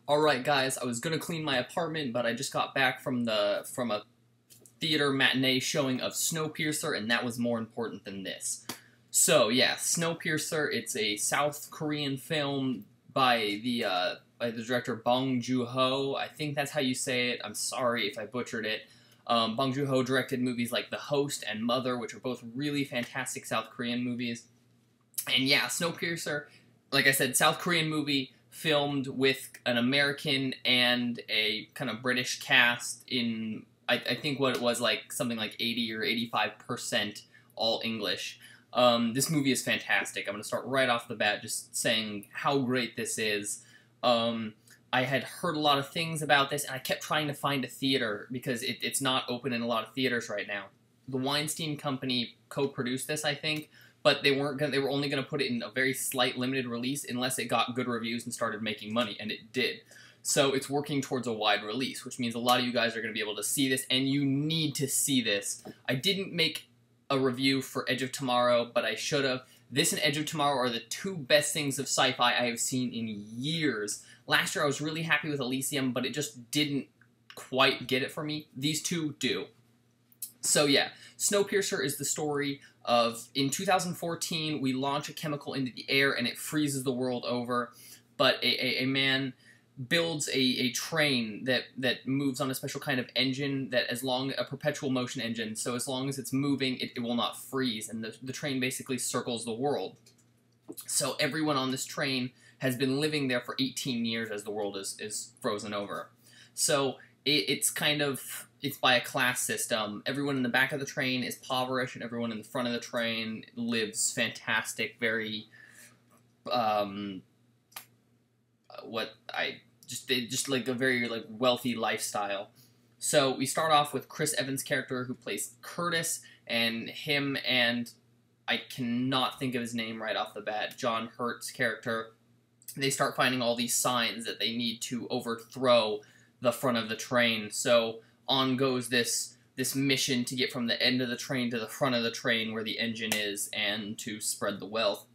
Alright guys, I was gonna clean my apartment, but I just got back from a theater matinee showing of Snowpiercer, and that was more important than this. So yeah, Snowpiercer, it's a South Korean film by the director Bong Joon-ho. I think that's how you say it. I'm sorry if I butchered it. Bong Joon-ho directed movies like The Host and Mother, which are both really fantastic South Korean movies. And yeah, Snowpiercer, like I said, South Korean movie, filmed with an American and a kind of British cast in, I think what it was, like something like 80 or 85% all English. This movie is fantastic. I'm going to start right off the bat just saying how great this is. I had heard a lot of things about this, and I kept trying to find a theater because it's not open in a lot of theaters right now. The Weinstein Company co-produced this, I think, but they were only going to put it in a very slight limited release unless it got good reviews and started making money, and it did. So it's working towards a wide release, which means a lot of you guys are going to be able to see this, and you need to see this. I didn't make a review for Edge of Tomorrow, but I should have. This and Edge of Tomorrow are the two best things of sci-fi I have seen in years. Last year I was really happy with Elysium, but it just didn't quite get it for me. These two do. So yeah, Snowpiercer is the story of, in 2014, we launch a chemical into the air and it freezes the world over, but a man builds a train that moves on a special kind of engine that a perpetual motion engine, so as long as it's moving, it will not freeze, and the train basically circles the world. So everyone on this train has been living there for 18 years as the world is frozen over. So it's by a class system. Everyone in the back of the train is impoverished, and everyone in the front of the train lives fantastic, very, just like a very wealthy lifestyle. So we start off with Chris Evans' character, who plays Curtis, and him and, I cannot think of his name right off the bat, John Hurt's character. They start finding all these signs that they need to overthrow the front of the train. So on goes this mission to get from the end of the train to the front of the train where the engine is, and to spread the wealth.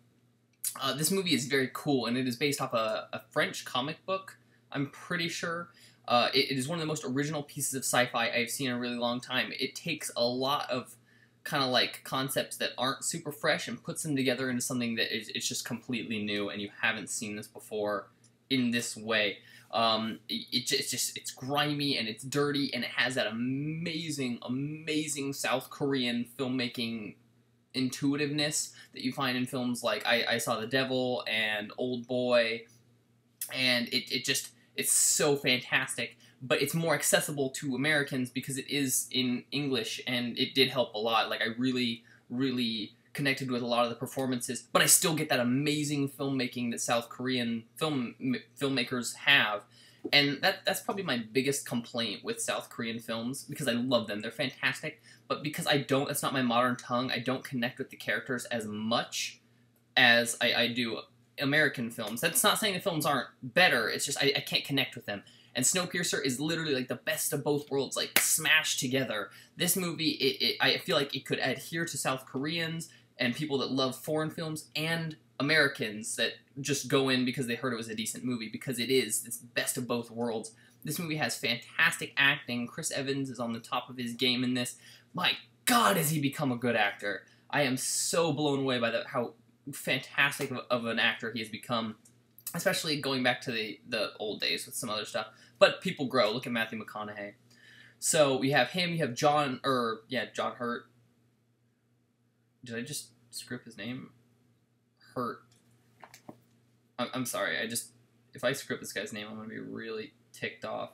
This movie is very cool, and it is based off a French comic book, I'm pretty sure. It is one of the most original pieces of sci-fi I've seen in a really long time. It takes a lot of kind of like concepts that aren't super fresh and puts them together into something that it's just completely new, and you haven't seen this before in this way. It's grimy and it's dirty, and it has that amazing South Korean filmmaking intuitiveness that you find in films like I Saw the Devil and Old Boy, and it's so fantastic. But it's more accessible to Americans because it is in English, and it did help a lot. Like, I really connected with a lot of the performances, but I still get that amazing filmmaking that South Korean filmmakers have. And that's probably my biggest complaint with South Korean films, because I love them. They're fantastic, but because that's not my modern tongue, I don't connect with the characters as much as I do American films. That's not saying the films aren't better, it's just I can't connect with them. And Snowpiercer is literally like the best of both worlds, like smashed together. This movie, I feel like it could adhere to South Koreans and people that love foreign films, and Americans that just go in because they heard it was a decent movie, because it's best of both worlds. This movie has fantastic acting. Chris Evans is on the top of his game in this. My God, has he become a good actor. I am so blown away by how fantastic of an actor he has become, especially going back to the old days with some other stuff. But people grow. Look at Matthew McConaughey. So we have him, you have John Hurt. Did I just screw up his name? Hurt. I'm sorry, if I screw up this guy's name, I'm going to be really ticked off.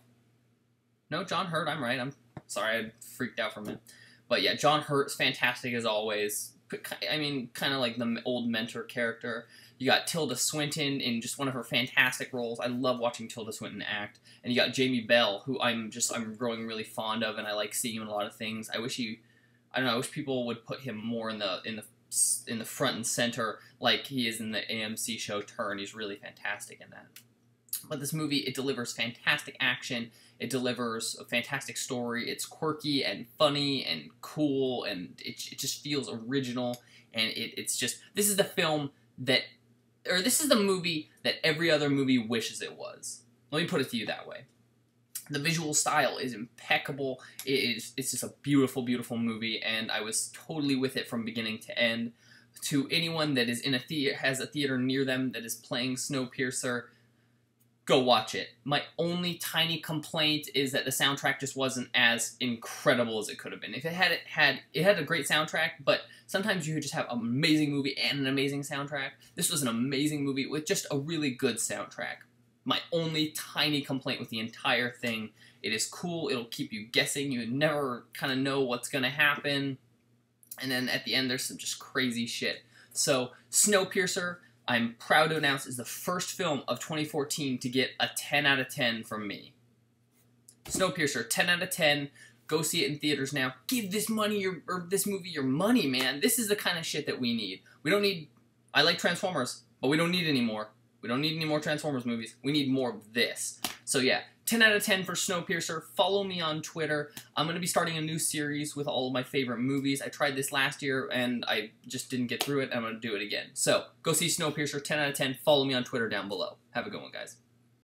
No, John Hurt, I'm right. I'm sorry, I freaked out for a minute. But yeah, John Hurt's fantastic as always. I mean, kind of like the old mentor character. You got Tilda Swinton in just one of her fantastic roles. I love watching Tilda Swinton act. And you got Jamie Bell, who I'm growing really fond of, and I like seeing him in a lot of things. I wish people would put him more in the front and center, like he is in the AMC show Turn. He's really fantastic in that. But this movie, it delivers fantastic action. It delivers a fantastic story. It's quirky and funny and cool, and it just feels original. And this is the movie that every other movie wishes it was. Let me put it to you that way. The visual style is impeccable. It's just a beautiful, beautiful movie, and I was totally with it from beginning to end. To anyone that is in a theater, has a theater near them that is playing Snowpiercer, go watch it. My only tiny complaint is that the soundtrack just wasn't as incredible as it could have been. If it had a great soundtrack, but sometimes you just have an amazing movie and an amazing soundtrack. This was an amazing movie with just a really good soundtrack. My only tiny complaint with the entire thing. It is cool. It'll keep you guessing. You never kind of know what's going to happen. And then at the end, there's some just crazy shit. So, Snowpiercer, I'm proud to announce, is the first film of 2014 to get a 10 out of 10 from me. Snowpiercer, 10 out of 10. Go see it in theaters now. Give this movie your money, man. This is the kind of shit that we need. We don't need... I like Transformers, but we don't need any more. We don't need any more Transformers movies. We need more of this. So yeah, 10 out of 10 for Snowpiercer. Follow me on Twitter. I'm going to be starting a new series with all of my favorite movies. I tried this last year, and I just didn't get through it. I'm going to do it again. So, go see Snowpiercer, 10 out of 10. Follow me on Twitter down below. Have a good one, guys.